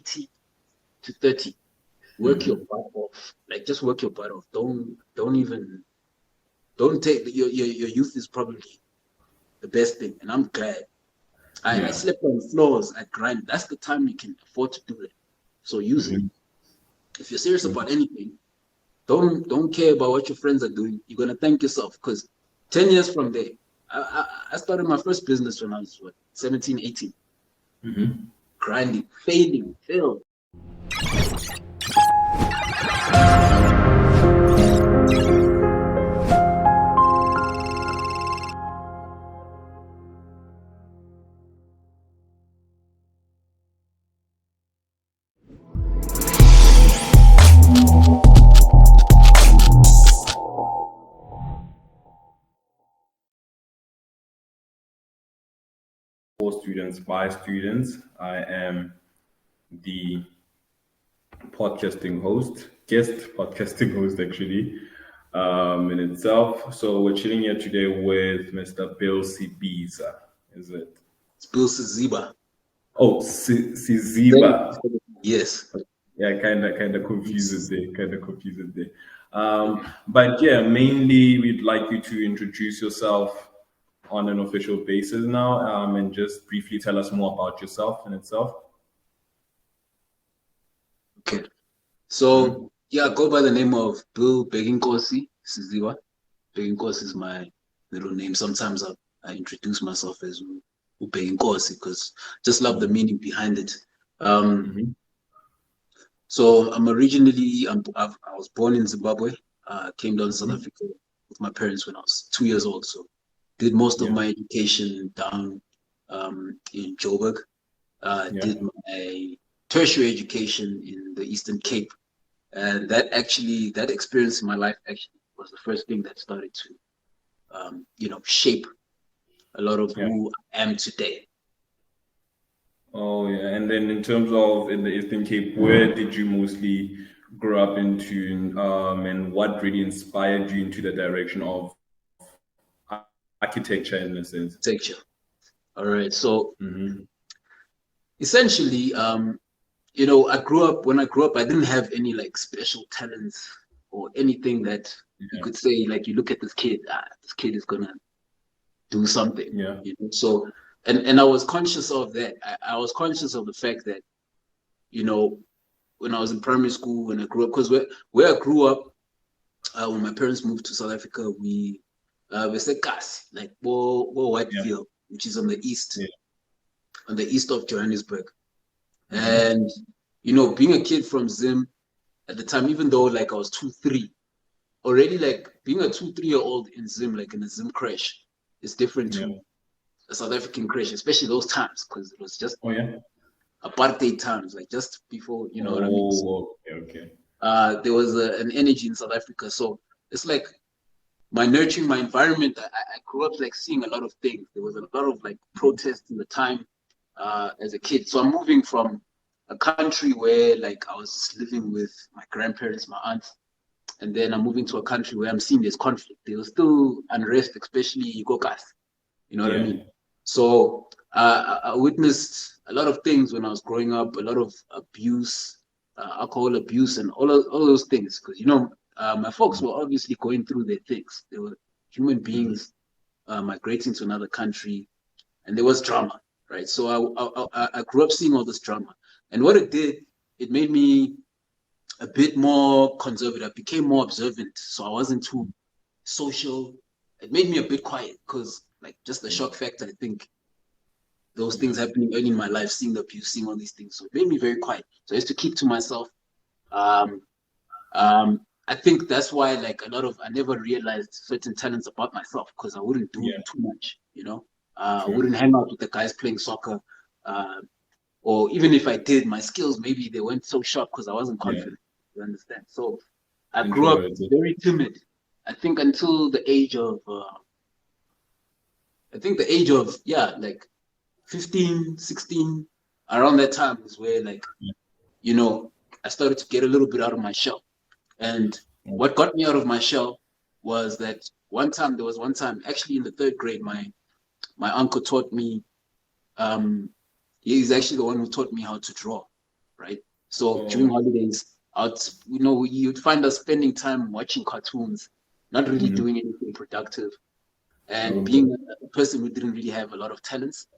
20 to 30. Work your butt off. Like, just work your butt off. Don't take your youth is probably the best thing. And I'm glad. I slept on floors, I grind. That's the time you can afford to do it. So use it. If you're serious about anything, don't care about what your friends are doing. You're gonna thank yourself, because 10 years from there, I started my first business when I was 17, 18. Grinding, failing, failed. For students, by students. I am the guest podcasting host actually, in itself. So we're chilling here today with Mr. Bill Siziba. Is it? It's Bill Siziba. Oh, Siziba. Yes. Yeah, kind of confused there. But yeah, mainly we'd like you to introduce yourself on an official basis now, and just briefly tell us more about yourself in itself. Okay. So, I go by the name of Bill Beginkosi Siziba. Beginkosi is my middle name. Sometimes I introduce myself as Beginkosi because just love the meaning behind it. So I'm originally, I was born in Zimbabwe. Came down to South Africa with my parents when I was 2 years old. So did most of my education down in Joburg. Did my tertiary education in the Eastern Cape. And that experience in my life actually was the first thing that started to, shape a lot of who I am today. Oh, yeah. And then in terms of in the Eastern Cape, where did you mostly grow up into, and what really inspired you into the direction of architecture in a sense? Architecture. All right. So essentially, when I grew up, I didn't have any like special talents or anything that you could say, like, you look at this kid is gonna do something. So, and I was conscious of that. I was conscious of the fact that, when I was in primary school, when I grew up, because where I grew up, when my parents moved to South Africa, we said Kasi, like Whitefield, which is on the east of Johannesburg. And, being a kid from Zim at the time, even though like I was 2-3, already like being a 2-3-year-old in Zim, like in a Zim crash, is different to a South African crash, especially those times, because it was just apartheid times, like just before, what I mean? So, there was an energy in South Africa. So it's like my nurturing, my environment, I grew up like seeing a lot of things. There was a lot of like protests in the time as a kid. So I'm moving from a country where like I was living with my grandparents, my aunts, and then I'm moving to a country where I'm seeing there's conflict. There was still unrest, especially Yugokas. You know what I mean? So I witnessed a lot of things when I was growing up, a lot of abuse, alcohol abuse, and all those things. Because, my folks were obviously going through their things. They were human beings migrating to another country, and there was drama, right? So I grew up seeing all this drama. And what it did, it made me a bit more conservative. I became more observant. So I wasn't too social. It made me a bit quiet because, like, just the shock factor, I think, those things happening early in my life, seeing the abuse, seeing all these things. So it made me very quiet. So I used to keep to myself. I think that's why, like, I never realized certain talents about myself because I wouldn't do too much, I wouldn't hang out with the guys playing soccer. Or even if I did, my skills, maybe they weren't so sharp because I wasn't confident. You understand? So I grew up very timid. I think until the age of, like 15, 16, around that time is where, like, I started to get a little bit out of my shell. And what got me out of my shell was that there was one time, actually in the 3rd grade, my uncle taught me, he's actually the one who taught me how to draw, right? So during holidays, you'd find us spending time watching cartoons, not really doing anything productive, and being a person who didn't really have a lot of talents.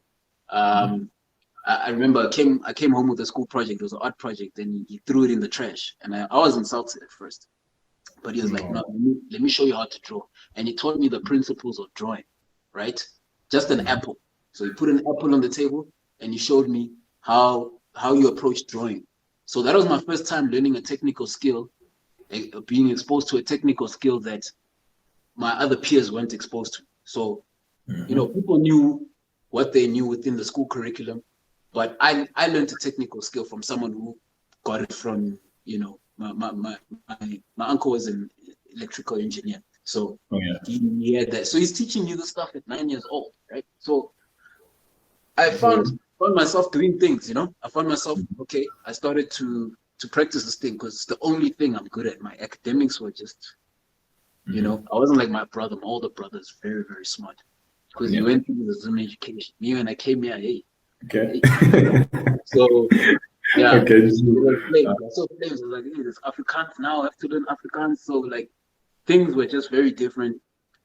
I remember I came home with a school project. It was an art project, and he threw it in the trash, and I was insulted at first. But he was like, no, let me show you how to draw. And he taught me the principles of drawing, right? Just an apple. So he put an apple on the table and he showed me how you approach drawing. So that was my first time learning a technical skill, being exposed to a technical skill that my other peers weren't exposed to. So, people knew what they knew within the school curriculum, but I learned a technical skill from someone who got it from, my uncle was an electrical engineer. So he had that. So he's teaching you the stuff at 9 years old, right? So I found myself doing things, I found myself, okay, I started to practice this thing because it's the only thing I'm good at. My academics were just, I wasn't like my brother. My older brother is very, very smart because he went through the Zoom education. Me, when I came here, okay. So, yeah. Okay. So I was like, hey, there's Afrikaans now. I have to learn Afrikaans. So, like, things were just very different.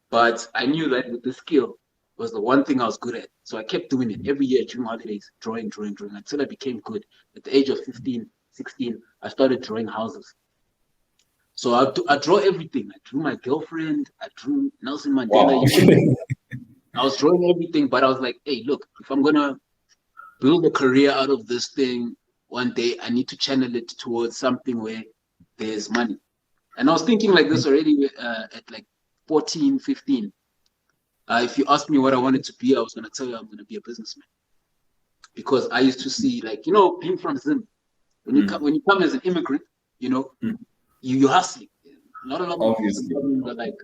But I knew that with the skill was the one thing I was good at. So I kept doing it every year during holidays, drawing until I became good. At the age of 15, 16, I started drawing houses. So I draw everything. I drew my girlfriend. I drew Nelson Mandela. Wow. I was drawing everything, but I was like, hey, look, if I'm going to build a career out of this thing, one day I need to channel it towards something where there's money. And I was thinking like this already at like 14, 15. If you asked me what I wanted to be, I was going to tell you I'm going to be a businessman. Because I used to see, like, being from Zim, when you come as an immigrant, you hustling. Not a lot of people are like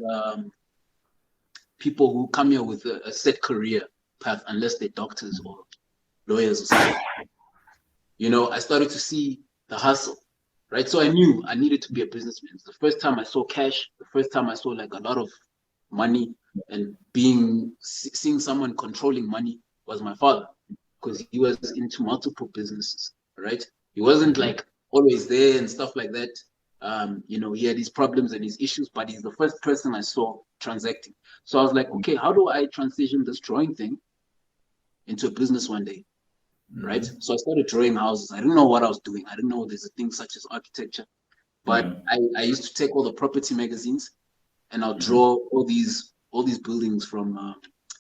people who come here with a set career path, unless they're doctors or lawyers or something. I started to see the hustle, right? So I knew I needed to be a businessman. It's the first time I saw cash, the first time I saw like a lot of money, and seeing someone controlling money was my father, because he was into multiple businesses, right? He wasn't like always there and stuff like that. He had his problems and his issues, but he's the first person I saw transacting. So I was like, okay, how do I transition this drawing thing into a business one day? Right? So I started drawing houses. I didn't know what I was doing. I didn't know there's a thing such as architecture. But I used to take all the property magazines and I'll draw all these buildings from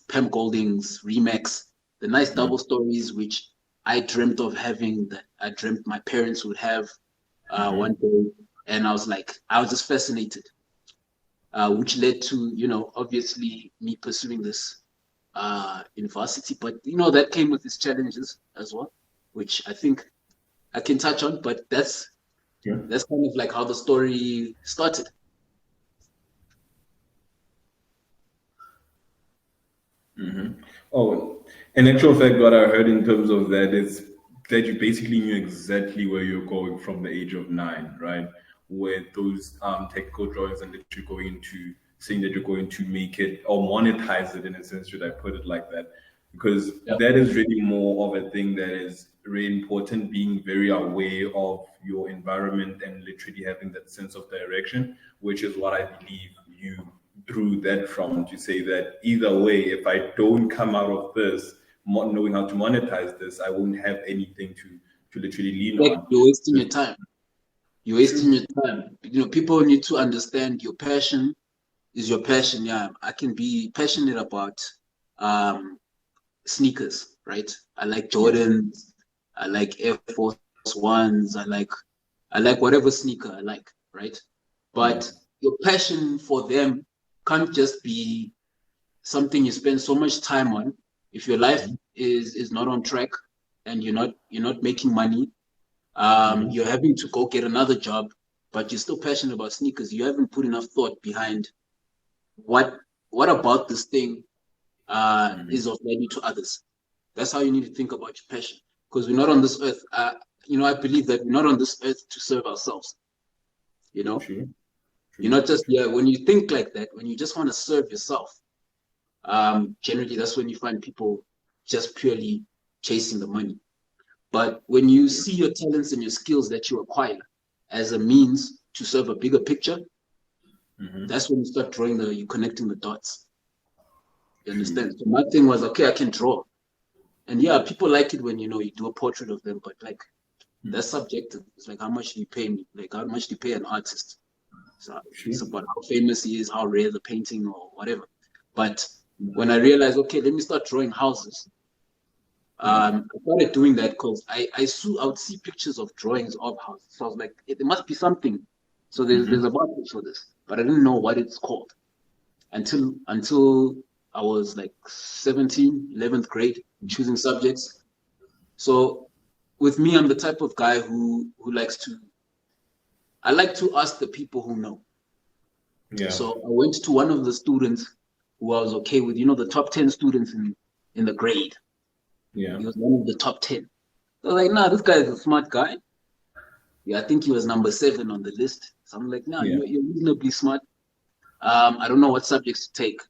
Pam Golding's, Remax, the nice double stories, which I dreamt of having, that I dreamt my parents would have one day. And I was just fascinated, which led to, obviously me pursuing this university. But, that came with its challenges as well, which I think I can touch on. But that's kind of like how the story started. Oh, in actual fact, what I heard in terms of that is that you basically knew exactly where you're going from the age of 9, right? With those technical drawings, and that you're going to saying that you're going to make it or monetize it, in a sense, should I put it like that? Because that is really more of a thing that is really important, being very aware of your environment and literally having that sense of direction, which is what I believe you drew that from, to say that either way, if I don't come out of this knowing how to monetize this, I won't have anything to literally lean on. You're wasting your time. You're wasting your time. People need to understand your passion is your passion. Yeah, I can be passionate about sneakers, right? I like Jordans. I like Air Force Ones. I like whatever sneaker I like, right? But your passion for them can't just be something you spend so much time on. If your life is not on track and you're not making money, you're having to go get another job, but you're still passionate about sneakers. You haven't put enough thought behind what about this thing is of value to others. That's how you need to think about your passion, because we're not on this earth. I believe that we're not on this earth to serve ourselves. You're not just when you think like that, when you just want to serve yourself, generally that's when you find people just purely chasing the money. But when you see your talents and your skills that you acquire as a means to serve a bigger picture, that's when you start drawing you connecting the dots. You understand? So my thing was, okay, I can draw. And yeah, people like it when, you know, you do a portrait of them, but like, that's subjective. It's like, how much do you pay me? Like, how much do you pay an artist? So it's about how famous he is, how rare the painting or whatever. But when I realized, okay, let me start drawing houses, I started doing that because I would see pictures of drawings of houses. So I was like, there must be something. So there's a market for this, but I didn't know what it's called until I was like 17, 11th grade, choosing subjects. So with me, I'm the type of guy who I like to ask the people who know. Yeah. So I went to one of the students who I was okay with, you know, the top 10 students in the grade. Yeah. He was one of the top 10. I was like, nah, this guy is a smart guy. Yeah, I think he was number 7 on the list. So I'm like, nah, you're reasonably smart. I don't know what subjects to take.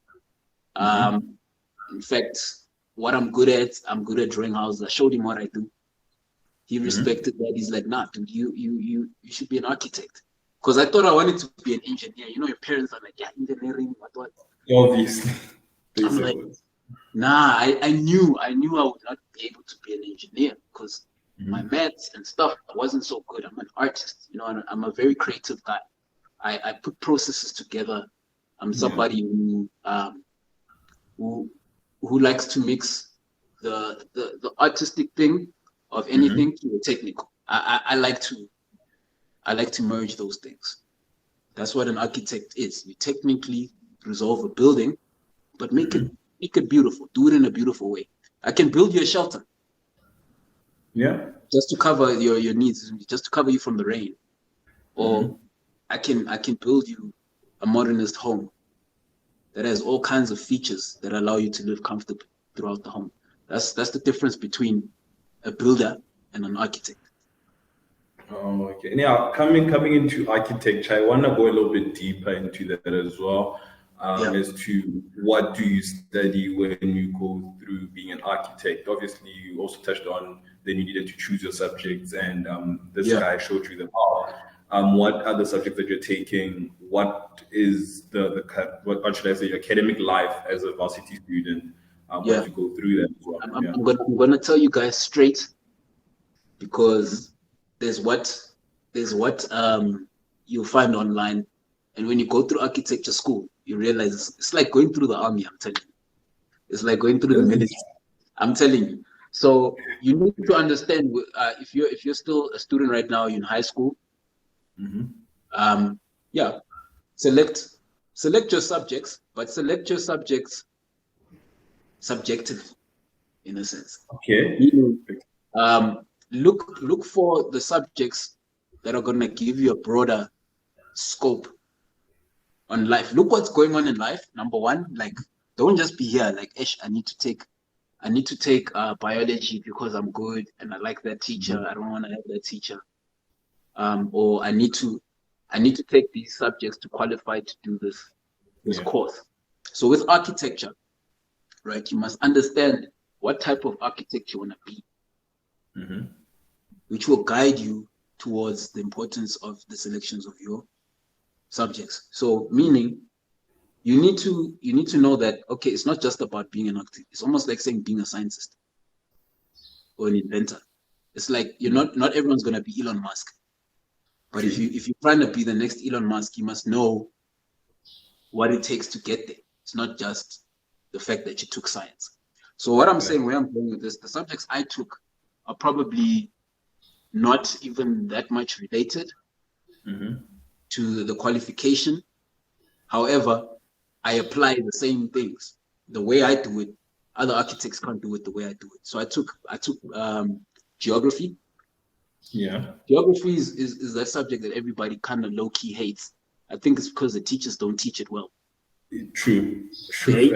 In fact, what I'm good at drawing houses. I showed him what I do. He respected that. He's like, nah, dude, you should be an architect. Because I thought I wanted to be an engineer. You know, your parents are like, yeah, engineering, what? Obviously. I'm like, nah, I knew I would not be able to be an engineer because my maths and stuff wasn't so good. I'm an artist, you know, I'm a very creative guy. I put processes together. I'm somebody who likes to mix the artistic thing of anything to the technical. I like to merge those things. That's what an architect is. You technically resolve a building, but make it beautiful. Do it in a beautiful way. I can build you a shelter. Yeah. Just to cover your needs, just to cover you from the rain. Or I can build you a modernist home that has all kinds of features that allow you to live comfortably throughout the home. That's the difference between a builder and an architect. Oh, okay. Now, coming into architecture, I want to go a little bit deeper into that as well, as to what do you study when you go through being an architect. Obviously, you also touched on then you needed to choose your subjects, and this guy showed you the path. What are the subjects that you're taking? What is what should I say, your academic life as a varsity student? Once you go through that as well. I'm gonna tell you guys straight, because there's what you'll find online, and when you go through architecture school, you realize it's like going through the army. I'm telling you, it's like going through the military. I'm telling you. So you need to understand if you're still a student right now, you're in high school. Select your subjects, but select your subjects subjectively, in a sense. Okay. Look for the subjects that are gonna give you a broader scope on life. Look what's going on in life. Number one, like, don't just be here like, I need to take biology because I'm good and I like that teacher. I don't want to have that teacher. Or I need to take these subjects to qualify to do this course. So with architecture, right, you must understand what type of architect you want to be, which will guide you towards the importance of the selections of your subjects. So meaning you need to know that, okay, it's not just about being an architect. It's almost like saying being a scientist or an inventor. It's like not everyone's gonna be Elon Musk. But if you're trying to be the next Elon Musk, you must know what it takes to get there. It's not just the fact that you took science. So what I'm saying, where I'm going with this, the subjects I took are probably not even that much related to the qualification. However, I apply the same things. The way I do it, other architects can't do it the way I do it. So I took geography. Yeah. Geography is that subject that everybody kind of low-key hates. I think it's because the teachers don't teach it well. True. They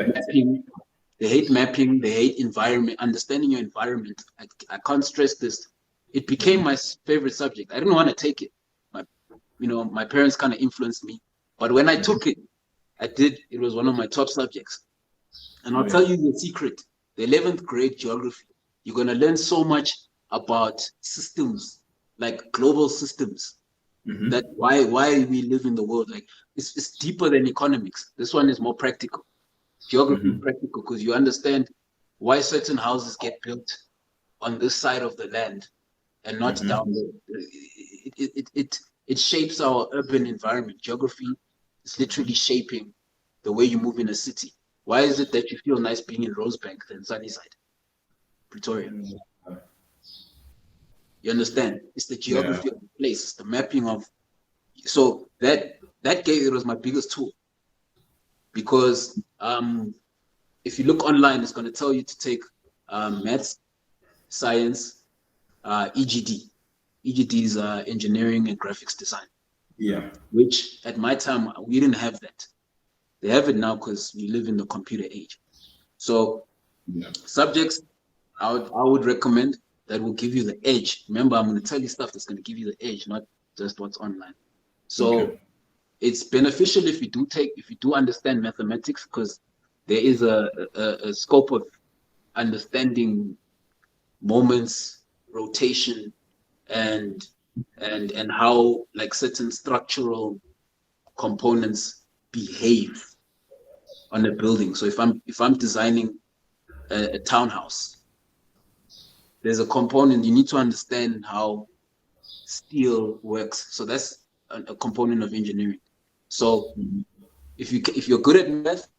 hate mapping. They hate environment, understanding your environment. I can't stress this. It became my favorite subject. I didn't want to take it. My parents kind of influenced me. But when I took it, it was one of my top subjects. And I'll tell you the secret. The 11th grade geography, you're going to learn so much about systems, like global systems. Mm-hmm. That why we live in the world. Like it's deeper than economics. This one is more practical. Geography is practical because you understand why certain houses get built on this side of the land and not down there. It shapes our urban environment. Geography is literally shaping the way you move in a city. Why is it that you feel nice being in Rosebank than Sunnyside, Pretoria? You understand? It's the geography of the place, it's the mapping of. So that it was my biggest tool, because if you look online, it's going to tell you to take maths, science, EGD. EGD is engineering and graphics design. Yeah. Which at my time we didn't have that. They have it now because we live in the computer age. So subjects I would recommend that will give you the edge. Remember, I'm going to tell you stuff that's going to give you the edge, not just what's online. So it's beneficial if you do understand mathematics, because there is a scope of understanding moments, rotation, and how like certain structural components behave on a building. So if I'm designing a townhouse, there's a component you need to understand how steel works. So that's a component of engineering. So if you're good at math,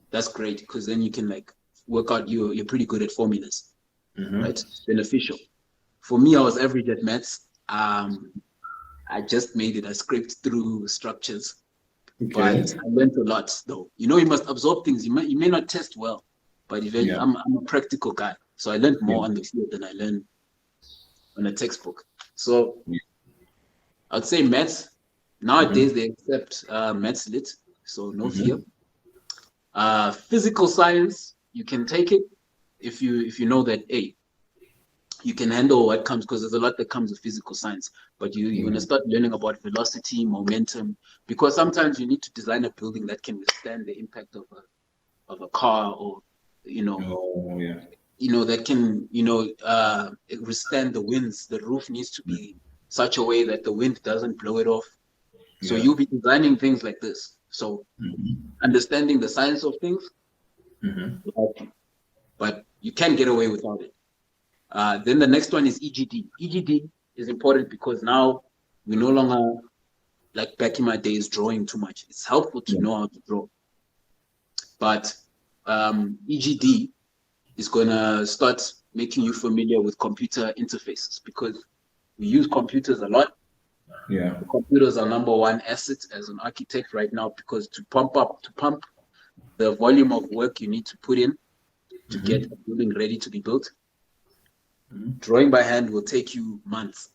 that's great, because then you can like work out. You're pretty good at formulas, right? It's beneficial. For me, I was average at maths. I just made it. I scraped through structures, but I learned a lot though. You must absorb things. You may not test well, but eventually I'm a practical guy. So I learned more on the field than I learned on a textbook. So I'd say maths. Nowadays they accept maths lit, so no fear. Physical science, you can take it if you know that you can handle what comes, because there's a lot that comes with physical science. But you're gonna start learning about velocity, momentum, because sometimes you need to design a building that can withstand the impact of a car, or that can withstand the winds. The roof needs to be such a way that the wind doesn't blow it off. So you'll be designing things like this. So understanding the science of things will help you. But you can't get away without it. Then the next one is EGD. EGD is important because now we no longer, like back in my days, drawing too much. It's helpful to know how to draw. But EGD is going to start making you familiar with computer interfaces, because we use computers a lot. Yeah, the computers are number one asset as an architect right now, because to pump the volume of work you need to put in to get a building ready to be built, drawing by hand will take you months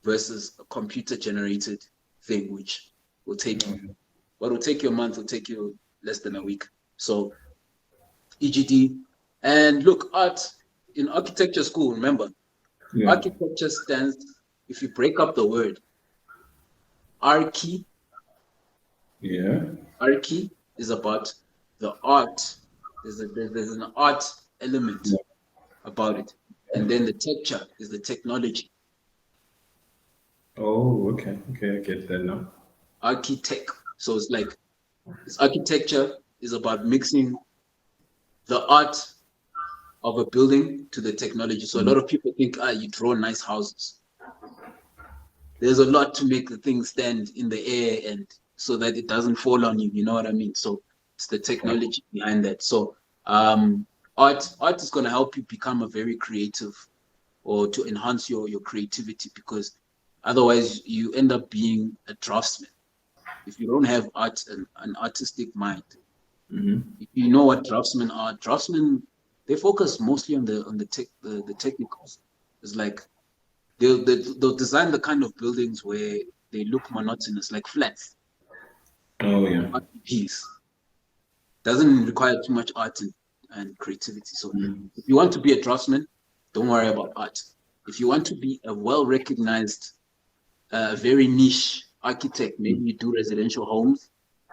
versus a computer generated thing, which will take you, what will take you a month will take you less than a week. So EGD. And look, art in architecture school, remember, architecture stands, if you break up the word, archi. Archi is about the art. There's an art element about it. And then the texture is the technology. Oh, okay, I get that now. Architect. So it's like, this architecture is about mixing the art of a building to the technology. So a lot of people think, you draw nice houses. There's a lot to make the thing stand in the air and so that it doesn't fall on you. You know what I mean? So it's the technology behind that. So art is going to help you become a very creative, or to enhance your creativity, because otherwise you end up being a draftsman. If you don't have art and an artistic mind, if you know what draftsmen are, they focus mostly on the technicals. It's like they'll design the kind of buildings where they look monotonous, like flats. Oh yeah. Piece doesn't require too much art and creativity. So if you want to be a draftsman, don't worry about art. If you want to be a well-recognized, very niche architect, maybe you do residential homes,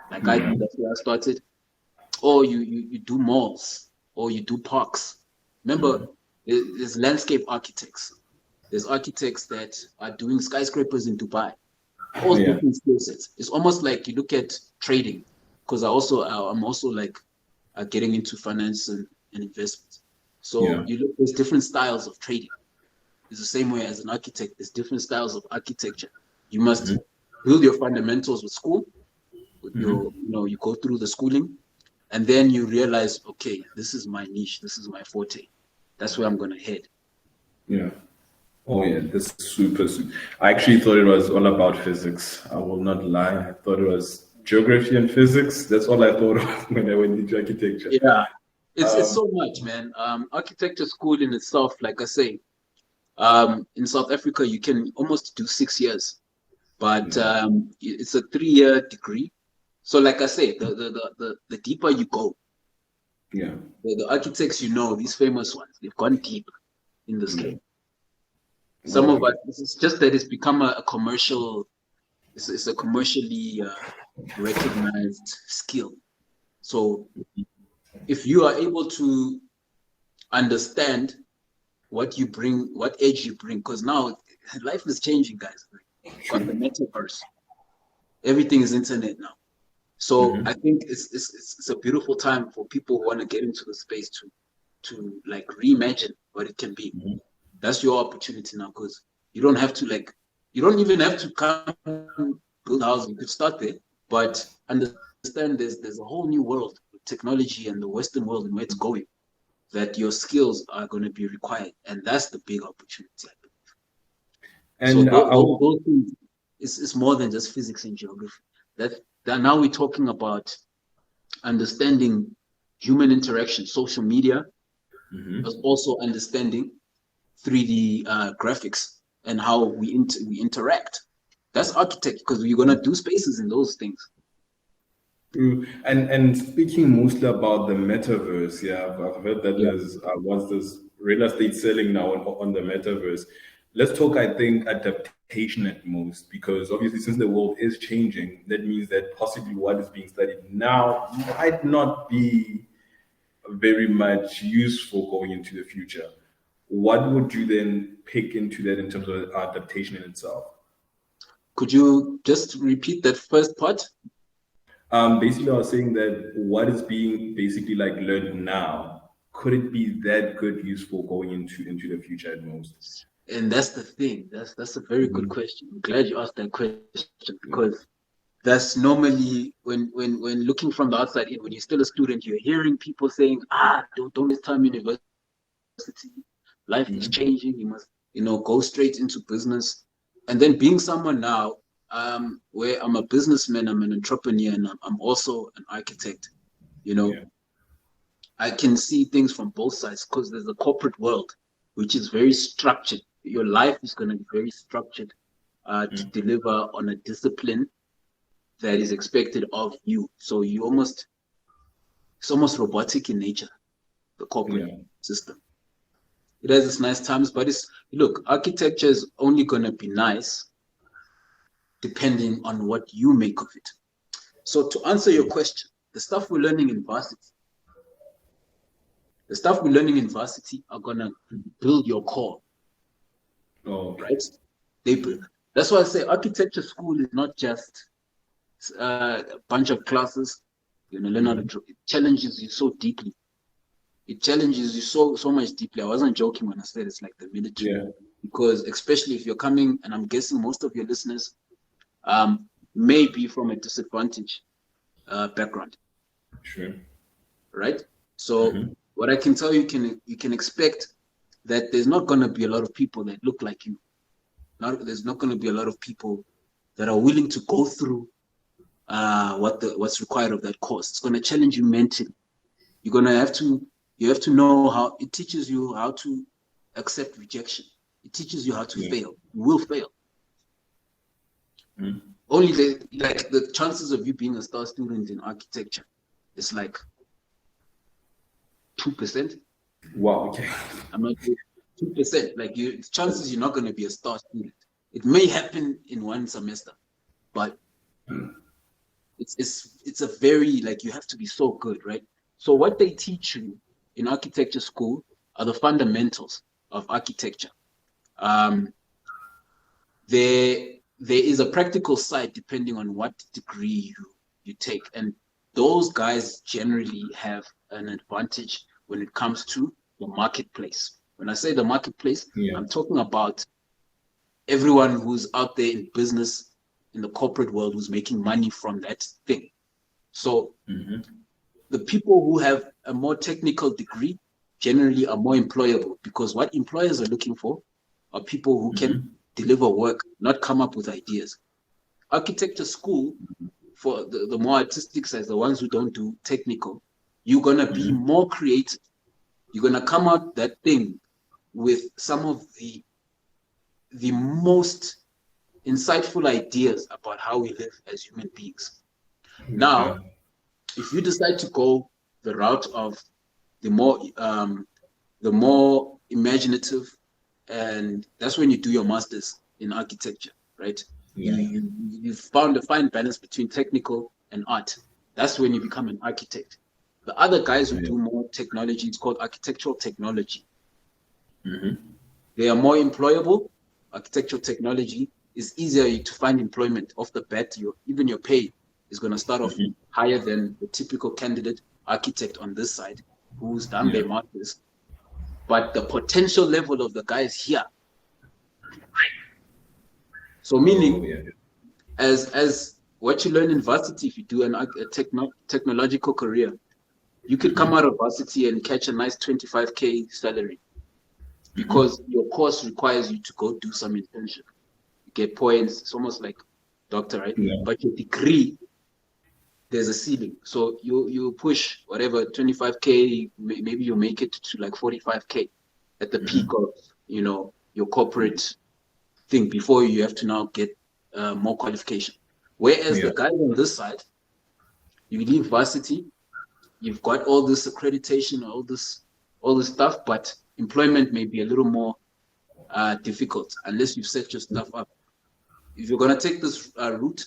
like I do. That's where I started. Or you do malls, or you do parks. Remember, There's landscape architects. There's architects that are doing skyscrapers in Dubai. All different skill sets. It's almost like you look at trading, because I'm also like getting into finance and investment. So you look, there's different styles of trading. It's the same way as an architect. There's different styles of architecture. You must build your fundamentals with school. With your, you go through the schooling, and then you realize, okay, this is my niche. This is my forte. That's where I'm gonna head. Yeah. Oh yeah, this is super. I actually thought it was all about physics. I will not lie. I thought it was geography and physics. That's all I thought of when I went into architecture. Yeah, it's so much, man. Architecture school in itself, like I say, in South Africa, you can almost do 6 years, but it's a 3-year degree. So, like I say, the deeper you go, the architects, these famous ones, they've gone deep in this game. Some of us, it's just that it's become a commercial, it's a commercially recognized skill. So if you are able to understand what you bring, what edge you bring, because now life is changing, guys. Got the metaverse. Everything is internet now. So I think it's a beautiful time for people who want to get into the space to like reimagine what it can be. That's your opportunity now, because you don't have to you don't even have to come build houses. You could start there, but understand there's a whole new world with technology and the Western world and where it's going, that your skills are going to be required, and that's the big opportunity, I believe. And so those things, it's more than just physics and geography. That now we're talking about understanding human interaction, social media, but also understanding 3D graphics and how we interact. That's architecture, because we're gonna do spaces in those things. And speaking mostly about the metaverse, I've heard that there's what's this real estate selling now on the metaverse. Let's talk, I think, adaptation at most, because obviously since the world is changing, that means that possibly what is being studied now might not be very much useful going into the future. What would you then pick into that in terms of adaptation in itself? Could you just repeat that first part? Basically, I was saying that what is being basically like learned now, could it be that good, useful going into the future at most? And that's the thing. That's a very good question. I'm glad you asked that question, because that's normally when looking from the outside in, when you're still a student, you're hearing people saying, don't waste time in university. Life is changing. You must, go straight into business. And then being someone now, where I'm a businessman, I'm an entrepreneur, and I'm also an architect. I can see things from both sides, because there's a corporate world which is very structured. Your life is going to be very structured to deliver on a discipline that is expected of you. So it's almost robotic in nature, the corporate system. It has its nice times, but architecture is only going to be nice depending on what you make of it. So to answer your question, the stuff we're learning in varsity, are going to build your core. Right? That's why I say architecture school is not just a bunch of classes. Learn how to draw. It challenges you so deeply. It challenges you so much deeply. I wasn't joking when I said it's like the military, because especially if you're coming, and I'm guessing most of your listeners may be from a disadvantaged background. Sure. Right. So what I can tell you, you can expect that there's not going to be a lot of people that look like you. There's not going to be a lot of people that are willing to go through what's required of that course. It's going to challenge you mentally. You're going to have to know how. It teaches you how to accept rejection. It teaches you how to fail. You will fail. Only the chances of you being a star student in architecture is like 2%. Wow. Okay. I'm not 2%. Like chances you're not going to be a star student. It may happen in one semester, but it's a very, you have to be so good, right? So what they teach you in architecture school are the fundamentals of architecture. There is a practical side depending on what degree you take, and those guys generally have an advantage when it comes to the marketplace. When I say the marketplace, I'm talking about everyone who's out there in business, in the corporate world, who's making money from that thing. So the people who have a more technical degree generally are more employable, because what employers are looking for are people who can deliver work, not come up with ideas. Architecture school, for the more artistic side, the ones who don't do technical, you're going to be more creative. You're going to come out that thing with some of the most insightful ideas about how we live as human beings. Now, if you decide to go the route of the more imaginative, and that's when you do your masters in architecture, right? You found a fine balance between technical and art. That's when you become an architect. The other guys who do more technology, it's called architectural technology. They are more employable. Architectural technology is easier to find employment off the bat. Even your pay is going to start off higher than the typical candidate architect on this side who's done their masters. But the potential level of the guys here. So meaning, as what you learn in varsity, if you do a technological career, you could come out of varsity and catch a nice 25K salary, because your course requires you to go do some internship. You get points. It's almost like doctor, right? But your degree, there's a ceiling. So you push whatever 25K, maybe you make it to like 45K at the peak of your corporate thing, before you have to now get more qualification. Whereas the guys on this side, you leave varsity, you've got all this accreditation, all this stuff, but employment may be a little more difficult unless you've set your stuff up. If you're going to take this route,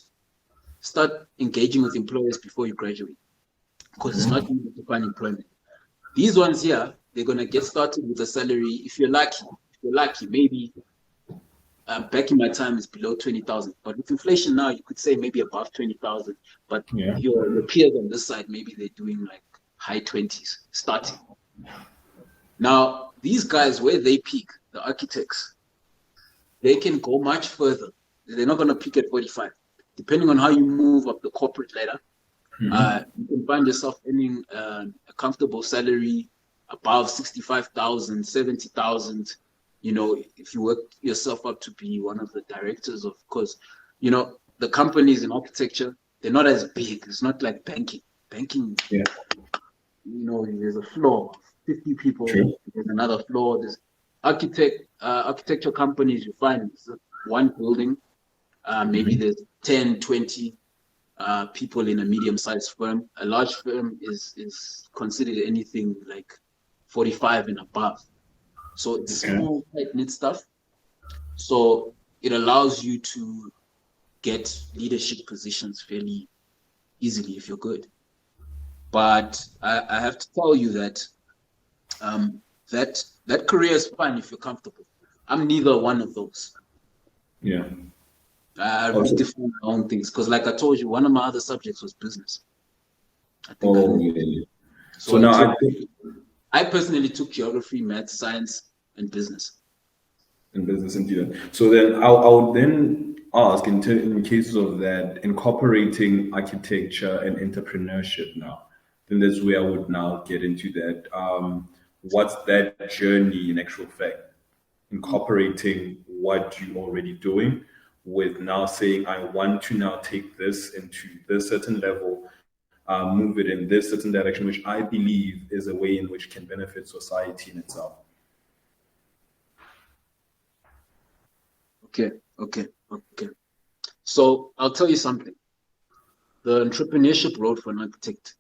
start engaging with employers before you graduate, because it's not easy to find employment. These ones here, they're going to get started with a salary. If you're lucky, maybe back in my time it's below 20,000. But with inflation now, you could say maybe above 20,000. But your peers on this side, maybe they're doing like high 20s starting. Now, these guys, where they peak, the architects, they can go much further. They're not going to peak at 45. Depending on how you move up the corporate ladder, you can find yourself earning a comfortable salary above 65,000, 70,000. If you work yourself up to be one of the directors, of course, the companies in architecture, they're not as big. It's not like banking. Banking, there's a floor, 50 people, there's another floor. There's architecture companies, you find one building, maybe there's 10, 20 people in a medium-sized firm. A large firm is considered anything like 45 and above. So it's small, tight-knit stuff. So it allows you to get leadership positions fairly easily if you're good. But I have to tell you that that career is fine if you're comfortable. I'm neither one of those. I redefine my own things, because like I told you, one of my other subjects was business. So now I personally took geography, math, science, and business. Indeed. So then I would then ask, in cases of that, incorporating architecture and entrepreneurship now, then that's where I would now get into that. What's that journey in actual fact? Incorporating what you're already doing with now saying, I want to now take this into this certain level, move it in this certain direction, which I believe is a way in which can benefit society in itself. Okay. So I'll tell you something. The entrepreneurship road for an architect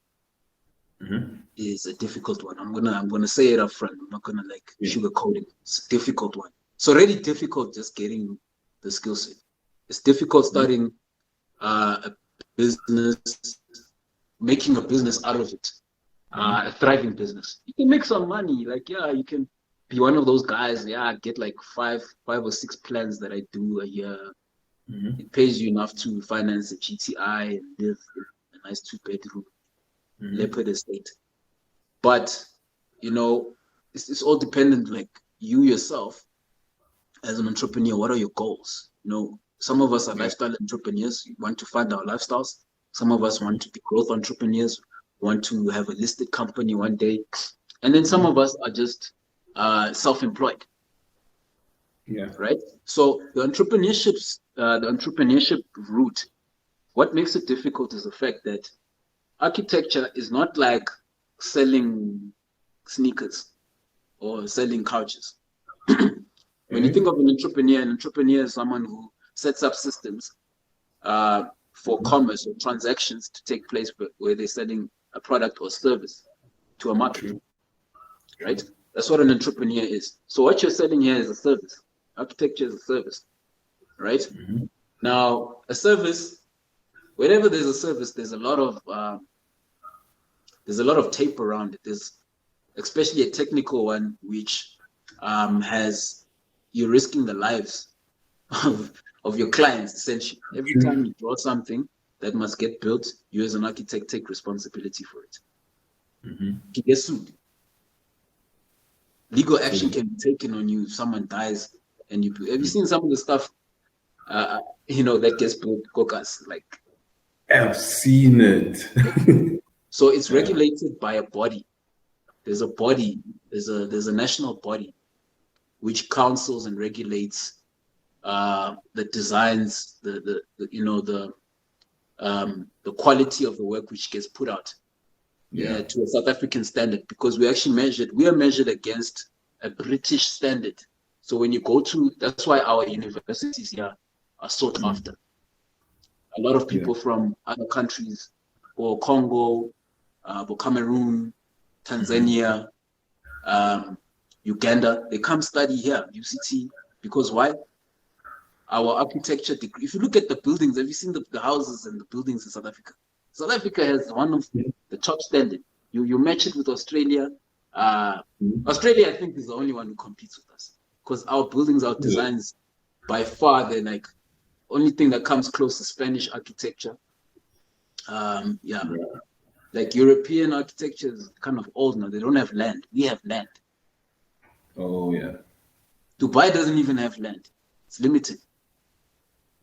is a difficult one. I'm gonna say it up front. I'm not gonna sugarcoat it. It's a difficult one. It's already difficult just getting the skill set. It's difficult starting a business, making a business out of it, a thriving business. You can make some money. You can be one of those guys. Yeah, I get like five or six plans that I do a year. It pays you enough to finance a GTI and live in a nice 2-bedroom leopard estate. But it's all dependent. Like you yourself, as an entrepreneur, what are your goals? Some of us are lifestyle entrepreneurs. We want to fund our lifestyles. Some of us want to be growth entrepreneurs, want to have a listed company one day. And then some of us are just self-employed. Yeah. Right. So the entrepreneurship route, what makes it difficult is the fact that architecture is not like selling sneakers or selling couches. When you think of an entrepreneur is someone who sets up systems for commerce or transactions to take place where they're selling a product or service to a market. Right? That's what an entrepreneur is. So what you're selling here is a service. Architecture is a service. Right? Now, a service, whenever there's a service, there's a lot of tape around it. There's especially a technical one, which has you're risking the lives of your clients, essentially. Every time you draw something that must get built, you as an architect take responsibility for it. You get sued. Legal action can be taken on you if someone dies and you. Have you seen some of the stuff that gets built, Kokas? Like, I've seen it. So it's regulated by a body. There's a body. There's a national body which counsels and regulates the designs, the quality of the work which gets put out to a South African standard, because we are measured against a British standard. So when you go to, that's why our universities here are sought after. A lot of people from other countries, or Congo, or Cameroon, Tanzania, Uganda, they come study here, UCT, because why? Our architecture degree. If you look at the buildings, have you seen the houses and the buildings in South Africa? South Africa has one of the top standard. You match it with Australia. Australia, I think, is the only one who competes with us, because our buildings, our designs, by far, they're like only thing that comes close to Spanish architecture. Like European architecture is kind of old now. They don't have land. We have land. Oh yeah. Dubai doesn't even have land. It's limited.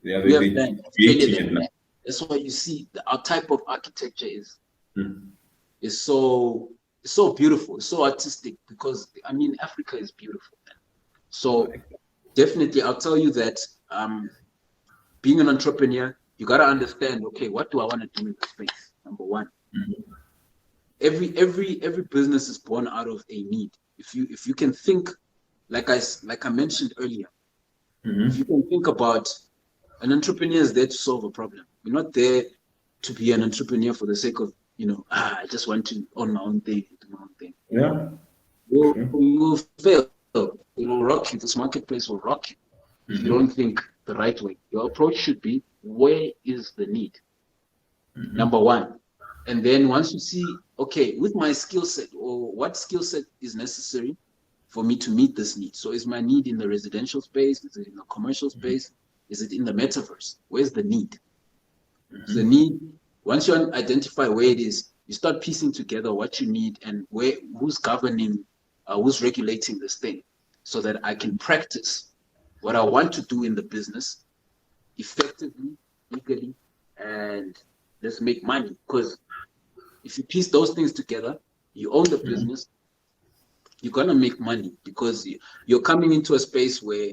Yeah, we have land. Australia, land. That's why you see our type of architecture is so beautiful, it's so artistic, because Africa is beautiful. So definitely, I'll tell you that being an entrepreneur, you gotta understand. Okay, what do I want to do in the space? Number one, every business is born out of a need. If you can think, like I mentioned earlier, if you can think about, an entrepreneur is there to solve a problem. You're not there to be an entrepreneur for the sake of, I just want to own my own thing, do my own thing. Yeah. You will fail. It will rock you. This marketplace will rock you if you don't think the right way. Your approach should be, where is the need? Number one. And then once you see, okay, with my skill set, or what skill set is necessary for me to meet this need? So is my need in the residential space? Is it in the commercial space? Is it in the metaverse? Where's the need? The need, once you identify where it is, you start piecing together what you need and who's governing, who's regulating this thing, so that I can practice what I want to do in the business effectively, legally, and let's make money. Because if you piece those things together, you own the business, you're gonna make money, because you're coming into a space where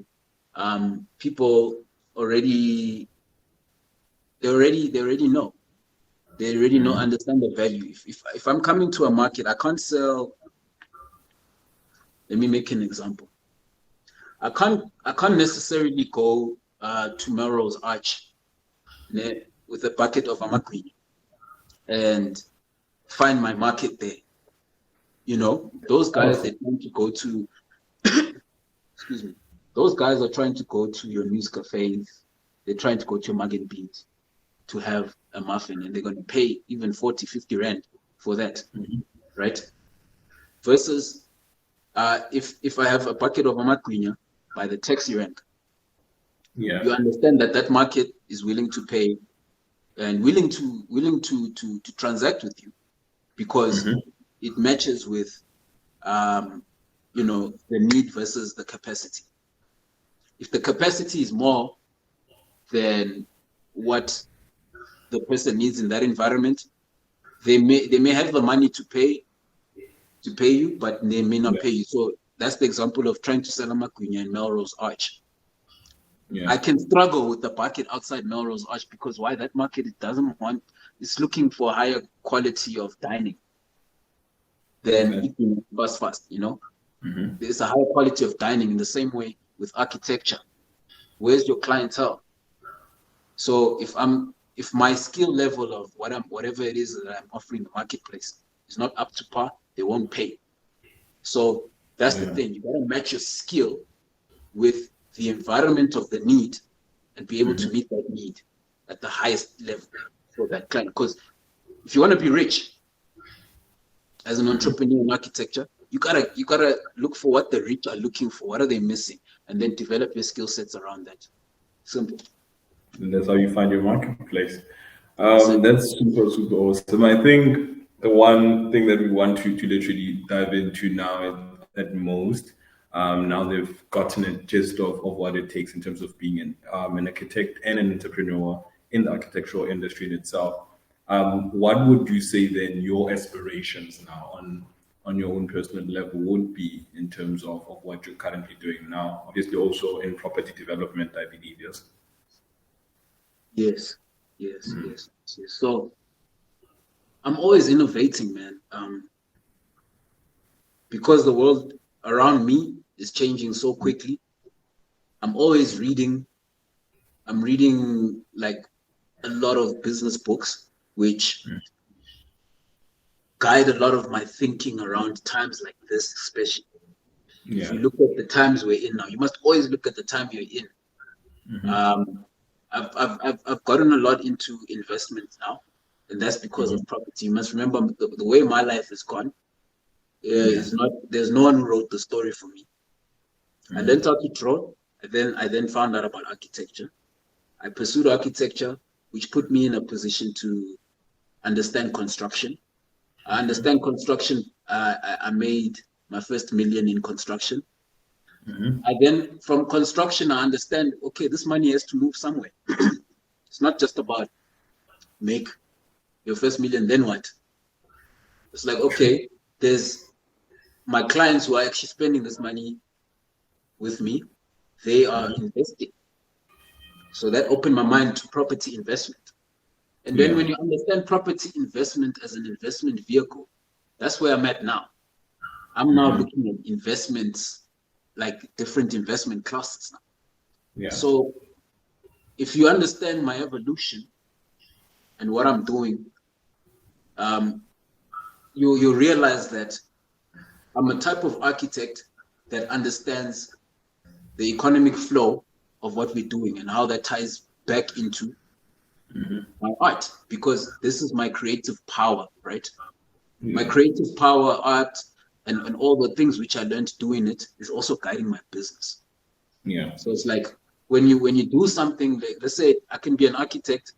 people already know. They already know, understand the value. If I'm coming to a market, I can't sell. Let me make an example. I can't necessarily go to Melrose Arch with a bucket of amagwini and find my market there. Those guys, they're trying to go to excuse me. Those guys are trying to go to your news cafes. They're trying to go to your Mug and Beans to have a muffin, and they're going to pay even 40, 50 rand for that, right? Versus if I have a bucket of amagwinya by the taxi rank, yeah, you understand that that market is willing to pay and willing to transact with you because it matches with the need versus the capacity. If the capacity is more than what the person needs in that environment, they may have the money to pay you, but they may not pay you. So that's the example of trying to sell a magwinya in Melrose Arch. Yeah. I can struggle with the market outside Melrose Arch because why? That market it's looking for higher quality of dining than eating fast, There's a higher quality of dining in the same way with architecture. Where's your clientele? So if my skill level of whatever it is that I'm offering the marketplace is not up to par, they won't pay. So that's the thing. You gotta match your skill with the environment of the need and be able to meet that need at the highest level for that client. Because if you want to be rich as an entrepreneur in architecture, you gotta look for what the rich are looking for. What are they missing? And then develop your skill sets around that. Simple. And that's how you find your marketplace. That's super, super awesome. I think the one thing that we want to literally dive into now at most, now they've gotten a gist of what it takes in terms of being an architect and an entrepreneur in the architectural industry in itself. What would you say then your aspirations now on your own personal level would be in terms of what you're currently doing now? Obviously also in property development, I believe, yes? Yes. So I'm always innovating, man. Because the world around me is changing so quickly. I'm always reading. I'm reading like a lot of business books, which guide a lot of my thinking around times like this, especially. If you look at the times we're in now, you must always look at the time you're in. I've gotten a lot into investments now, and that's because of property. You must remember the way my life has gone. There's no one who wrote the story for me. I learned how to draw, and I then found out about architecture. I pursued architecture, which put me in a position to understand construction. I understand construction. I made my first $1 million in construction. And then from construction, I understand, okay, this money has to move somewhere. It's not just about make your first $1 million, then what? It's like, okay, there's my clients who are actually spending this money with me. They are investing. So that opened my mind to property investment. And then when you understand property investment as an investment vehicle, that's where I'm at now. I'm now looking at investments, like different investment classes now. So if you understand my evolution and what I'm doing, you realize that I'm a type of architect that understands the economic flow of what we're doing and how that ties back into my art, because this is my creative power, right? My creative power, art, and all the things which I learned doing it is also guiding my business. So it's like when you do something, like, let's say I can be an architect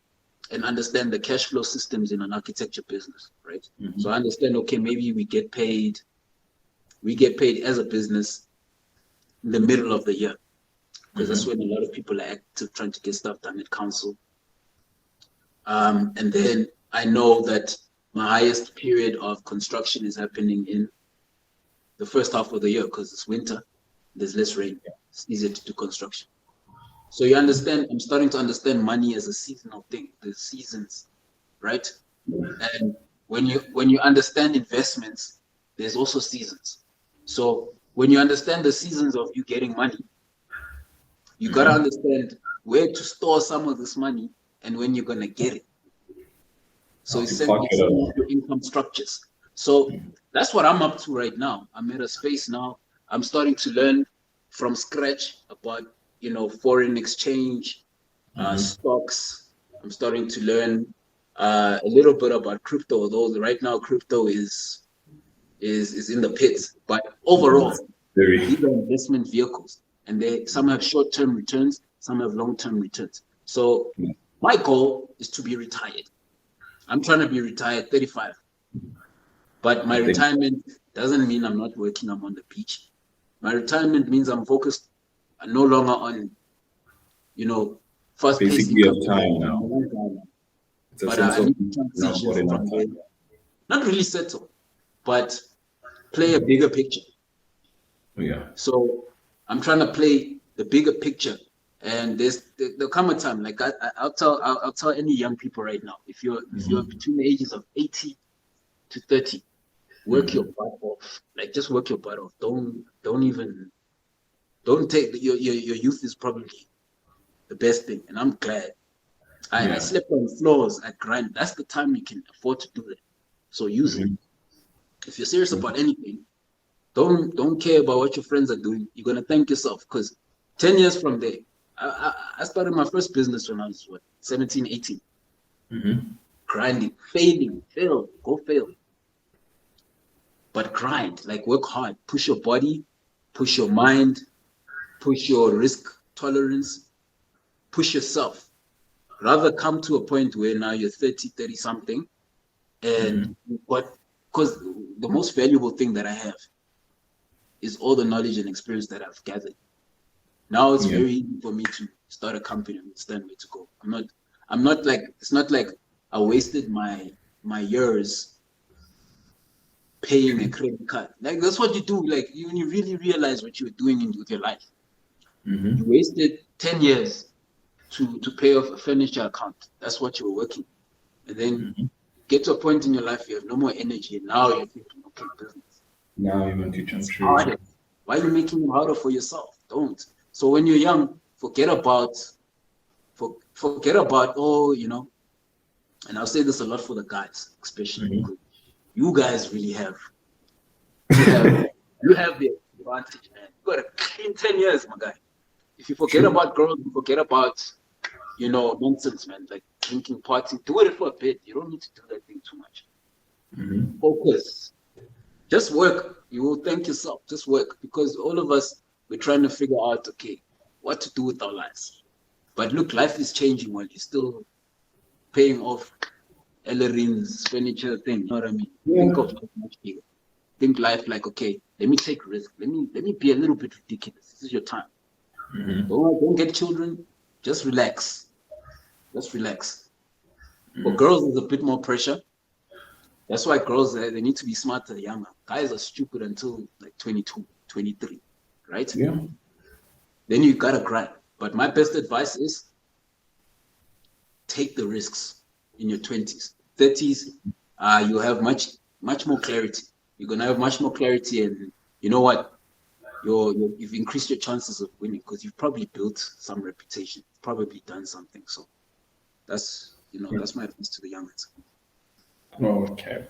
and understand the cash flow systems in an architecture business, right? So I understand, okay, maybe we get paid as a business in the middle of the year, because that's when a lot of people are active trying to get stuff done at council. And then I know that my highest period of construction is happening in the first half of the year because it's winter, there's less rain, it's easier to do construction. So you understand, I'm starting to understand money as a seasonal thing, the seasons, right? And when you understand investments, there's also seasons. So when you understand the seasons of you getting money, you gotta understand where to store some of this money and when you're gonna get it. So essentially your income structures. So that's what I'm up to right now. I'm at a space now. I'm starting to learn from scratch about foreign exchange, stocks. I'm starting to learn a little bit about crypto, although right now crypto is is in the pits. But overall, these are investment vehicles, and some have short-term returns, some have long-term returns. So my goal is to be retired. I'm trying to be retired 35. But my retirement doesn't mean I'm not working, I'm on the beach. My retirement means I'm focused no longer on, fast-paced income. Time now. It's a sense of transition from there. Not really settle, but play a bigger picture. Yeah. So I'm trying to play the bigger picture, and there'll come a time. Like I'll tell any young people right now, if you're between the ages of 18 to 30, work your butt off. Like just work your butt off. Don't take your youth is probably the best thing, and I'm glad. I slept on floors, I grind. That's the time you can afford to do it. So use it. If you're serious about anything, don't care about what your friends are doing. You're gonna thank yourself, because 10 years from there, I started my first business when I was 17, 18. Grinding, failing, fail, go fail. But grind, like work hard, push your body, push your mind, push your risk tolerance, push yourself. Rather come to a point where now you're 30 something, and because the most valuable thing that I have is all the knowledge and experience that I've gathered. Now it's very easy for me to start a company and understand where to go. I'm not like, it's not like I wasted my years paying a credit card. Like that's what you do. Like you really realize what you're doing with your life. You wasted 10 years to pay off a furniture account. That's what you were working. And then get to a point in your life you have no more energy, and now you're thinking, okay, business. Now you want to jump. Why are you making it harder for yourself? Don't. So when you're young, forget about and I'll say this a lot for the guys, especially because you guys really have you have the advantage, man. You got a clean 10 years, my guy. If you forget about girls, you forget about nonsense, man, like drinking, partying. Do it for a bit. You don't need to do that thing too much. Focus. Just work. You will thank yourself. Just work, because all of us, we're trying to figure out, okay, what to do with our lives. But look, life is changing while you're still paying off Ellerin's furniture thing. You know what I mean? Think of life much bigger. Think life like, okay, let me take risk. Let me be a little bit ridiculous. This is your time. Don't get children. Just relax. Just relax. For girls, there's a bit more pressure. That's why girls, they need to be smarter younger. Guys are stupid until like 22, 23, right? Yeah. Then you gotta grind. But my best advice is take the risks in your 20s. 30s, you have much more clarity. You're gonna have much more clarity, and you know what? You've increased your chances of winning because you've probably built some reputation, probably done something. So that's my advice to the youngins. Okay.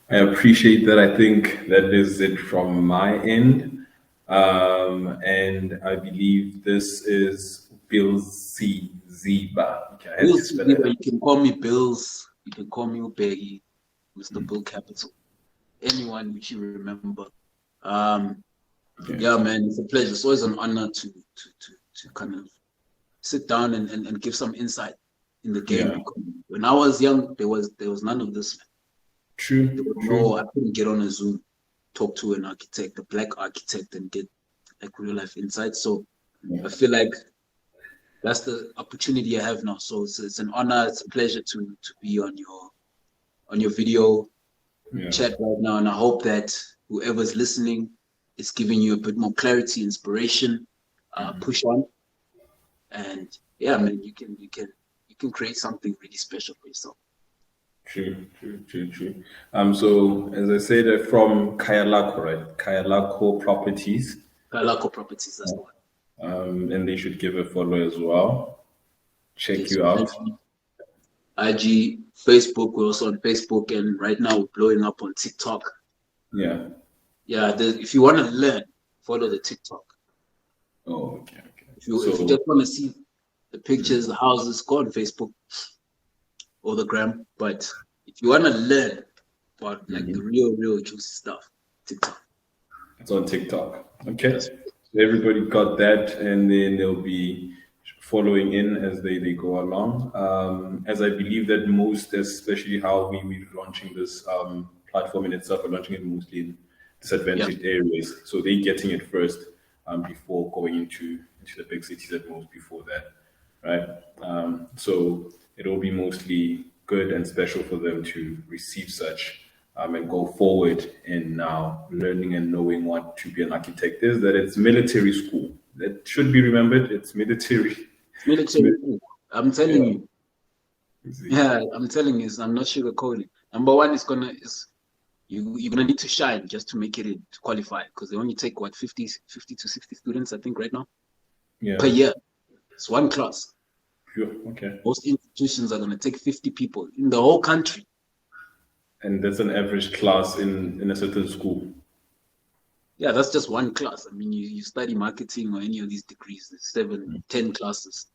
I appreciate that. I think that is it from my end. And I believe this is Bill Siziba. Bill Siziba, you can call me Bills. You can call me Ubegi, Mr. Bill Capital. Anyone which you remember. Yeah, man, it's a pleasure. It's always an honor to kind of sit down and give some insight in the game. Yeah. When I was young, there was none of this. True. No, I couldn't get on a Zoom, talk to an architect, a black architect, and get like real life insights. So I feel like that's the opportunity I have now. So it's an honor, it's a pleasure to be on your video chat right now, and I hope that whoever's listening is giving you a bit more clarity, inspiration, push on, and yeah, man, you can create something really special for yourself. True. So as I said, from Kayalako, right? Kayalako Properties. Kayalako Properties, that's the one. And they should give a follow as well. Check you out. IG, Facebook. We're also on Facebook, and right now we're blowing up on TikTok. Yeah. Yeah. If you want to learn, follow the TikTok. Oh, okay. If you just want to see the pictures, the houses, go on Facebook or the gram. But if you want to learn, about like the real juicy stuff. TikTok. It's on TikTok. Okay. So everybody got that, and then they'll be following in as they go along. As I believe that most, especially how we're launching this platform in itself, we're launching it mostly in disadvantaged areas. So they're getting it first before going into the big cities at most before that, right? So it'll be mostly good and special for them to receive such and go forward in now learning and knowing what to be an architect is, that it's military school. That should be remembered. It's military. Military school. I'm telling you. Yeah, I'm telling you, I'm not sugarcoating. Number one is you're gonna need to shine just to make it to qualify, because they only take what 50 to 60 students, I think, right now. Yeah. Per year. It's one class. Sure. Okay. Most institutions are gonna take 50 people in the whole country. And that's an average class in a certain school. Yeah, that's just one class. I mean, you study marketing or any of these degrees, there's 7, 10 classes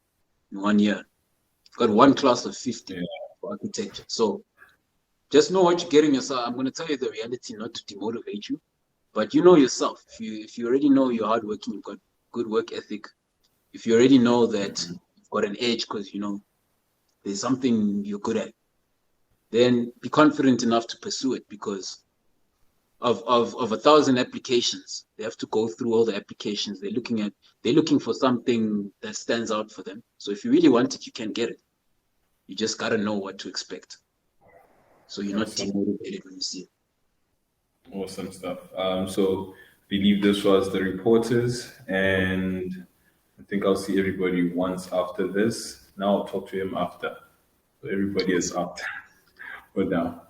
in 1 year. You've got one class of 50 for architecture. So just know what you're getting yourself. I'm going to tell you the reality, not to demotivate you, but you know yourself. If you already know you're hardworking, you've got good work ethic, if you already know that you've got an edge because you know there's something you're good at, then be confident enough to pursue it, because of 1,000 applications, they have to go through all the applications. They're looking for something that stands out for them. So if you really want it, you can get it. You just gotta know what to expect, so you're not demotivated when you see it. Awesome stuff. So I believe this was the reporters, and I think I'll see everybody once after this. Now I'll talk to him after. So everybody is out for now.